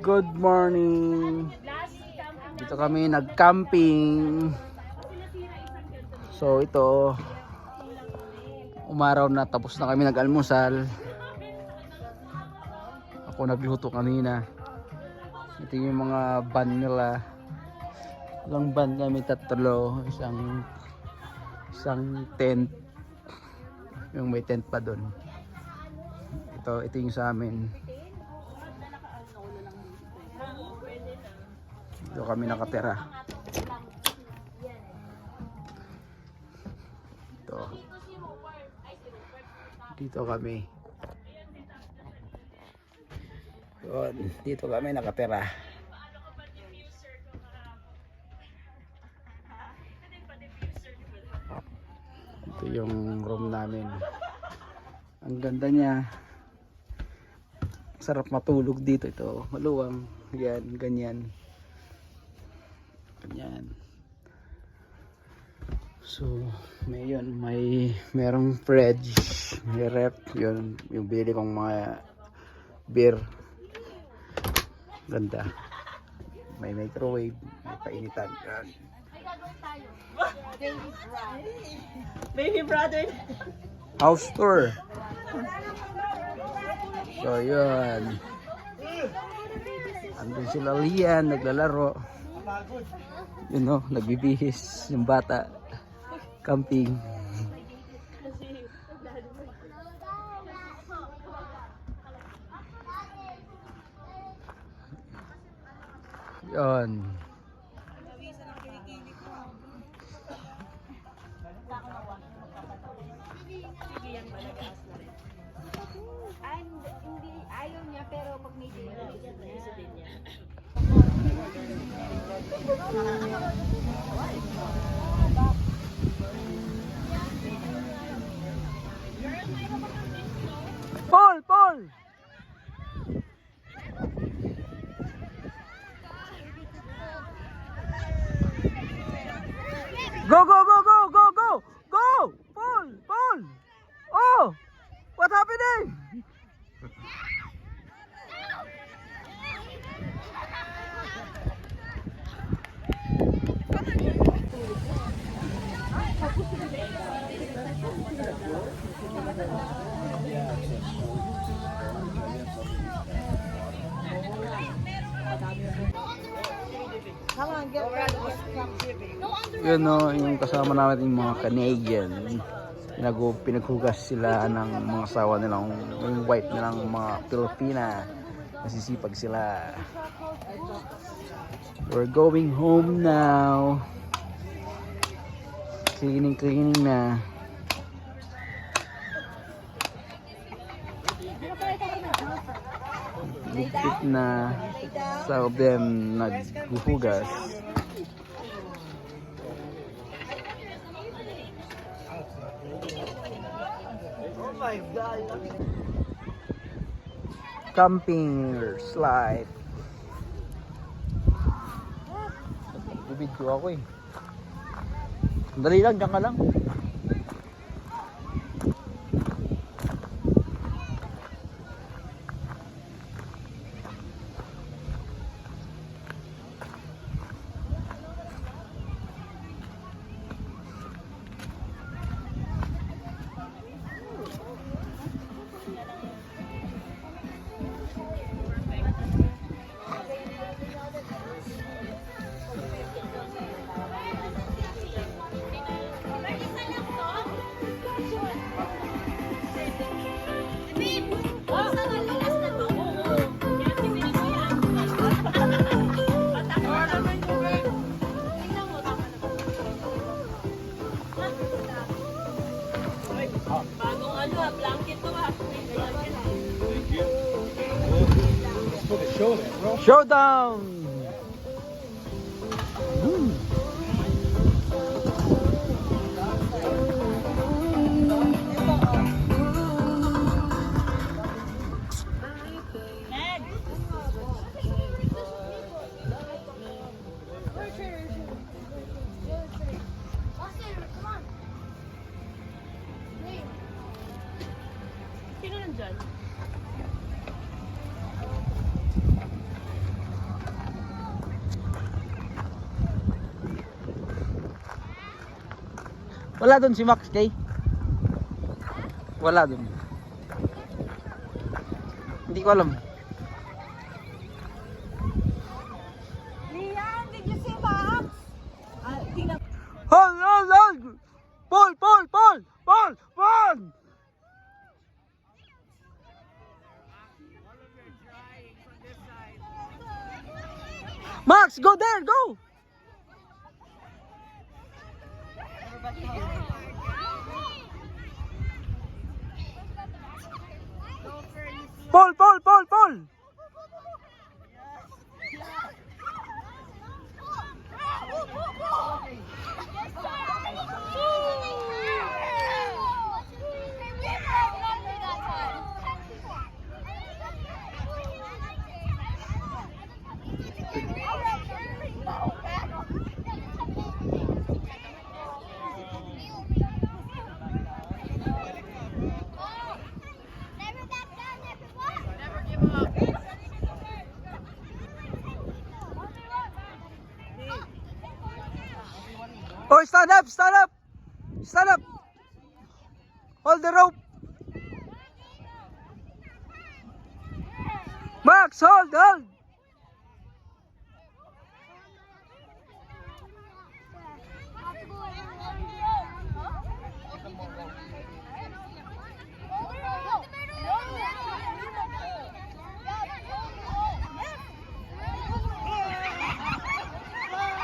Good morning. Dito kami nag-camping. So ito, umaraw na, tapos na kami nag-almusal. Ako nagluto kanina. Ito yung mga van nila. Ilang van kami, tatlo. Isang tent. Yung may tent pa doon. Ito yung sa amin. Dito kami nakatira. Dito kami. Dito kami nakatira. Ito yung room namin. Ang ganda niya. Sarap matulog dito. Ito, maluwang. Yan, ganyan. Ganyan. So, merong fridge, may rep, yun, yung bili kong mga beer. Ganda. May microwave, may painitan. Yan. Baby brother. House tour. So, yun. Andun sila Lian, naglalaro. Yun know, nagbibihis yung bata. Camping. Yun. Hindi ayaw niya, pero pag may dinner, gusto din niya. Paul! Go! Go! Paul! Oh! What happening? Yun no, yung kasama namin yung mga Canadian. Pinaghugas sila ng mga asawa nilang, yung white nilang mga Pilipina. Nasisipag sila. We're going home now. Cleaning na. Ligpit na. Some of them naghuhugas. Oh my God. Campingers life. Bibidyo ako eh. Dali lang, dyan ka lang. Bagong blanket to Thank you. Let's put a show there, bro. Showdown! Sino nandyan? Wala doon si Max, Kay. Wala doon. Hindi ko alam. Liam, did you see Max? Hold, hold, hold! Paul, Paul, Paul! Paul! Paul! Max, go there, go! Paul, Paul, Paul, Paul! Oh, stand up, stand up! Stand up! Hold the rope! Max, hold, hold!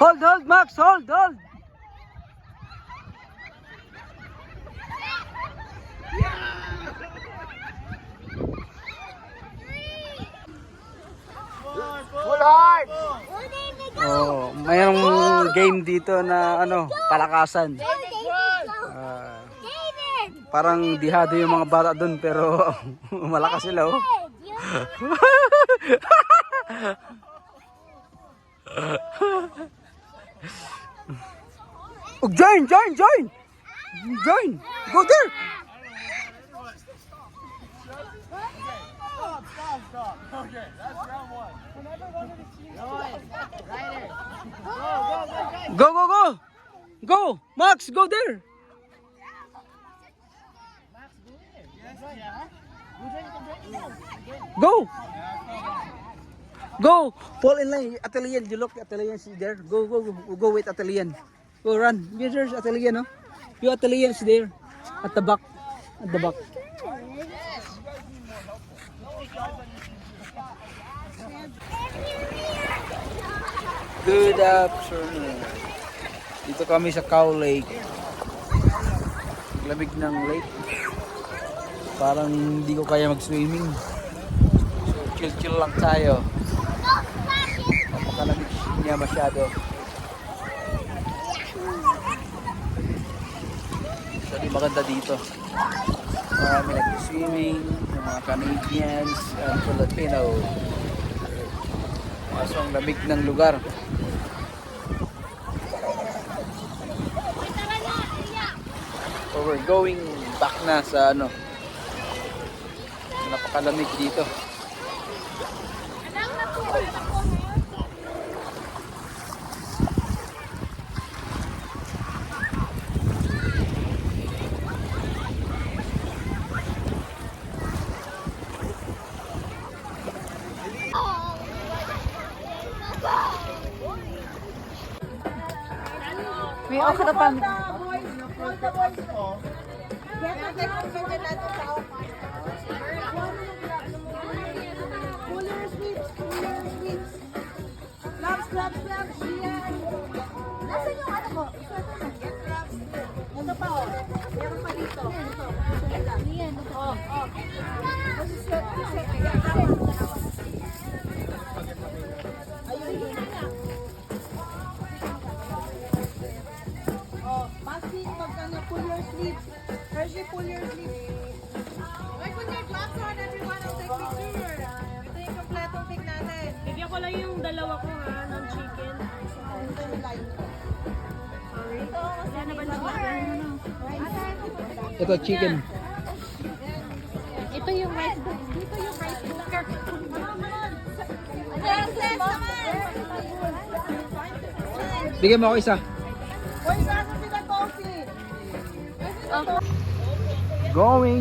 Hold, hold, Max, hold, hold! Oh, mayroong game dito na ano, palakasan. Parang dihado yung mga bata doon pero malakas sila oh. Oh, join, join, join! Join! Go there! Stop. Okay, that's round one. Go, go, go! Go! Max, go there! Go! Go! Fall in line. Atelian, you look. Atelian is there. Go, go, go. Go with Atelian. Go run. There's Atelian, no? Your Atelian is there. At the back. At the back. Good afternoon. Dito kami sa Cow Lake. Lamig ng lake. Parang hindi ko kaya mag-swimming. So chill-chill lang tayo. Napakalamig niya masyado. So di maganda dito. Marami nag-swimming, yung mga Canadians and Filipino. Kaso ang lamig ng lugar. So we're going back na sa ano. Napakalamig dito. May okay na pa. Nasaan yung ano mo? Ito pa oh. Meron pa dito. Ito. Yan. Oh. Ayun. Oh, Basti, pagkano pull your sleeves. Hershey, pull your sleeves. Wait, put your gloves on, everyone. I'll take picture. Ito yung kompletong pic natin. Bigyan ko lang yung dalawa ko ha, ng chicken. Ito yung line ko. Sorry. Wala na ba na chicken? Ito chicken. Ito yung rice book. Dito yung rice cooker. Yes, naman. Bigyan mo ako isa. Uy, saan mo sila coffee?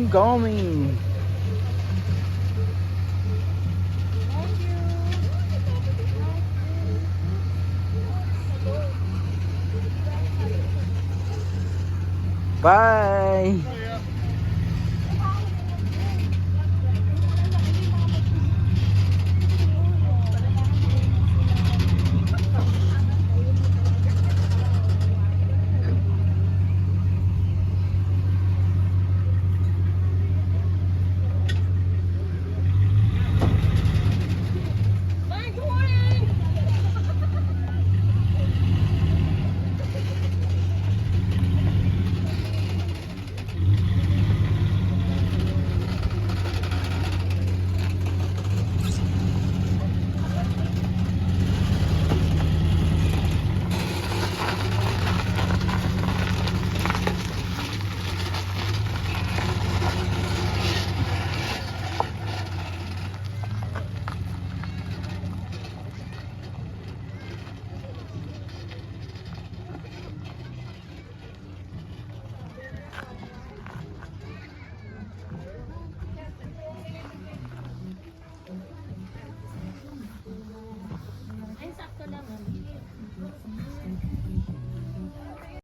Going. Bye.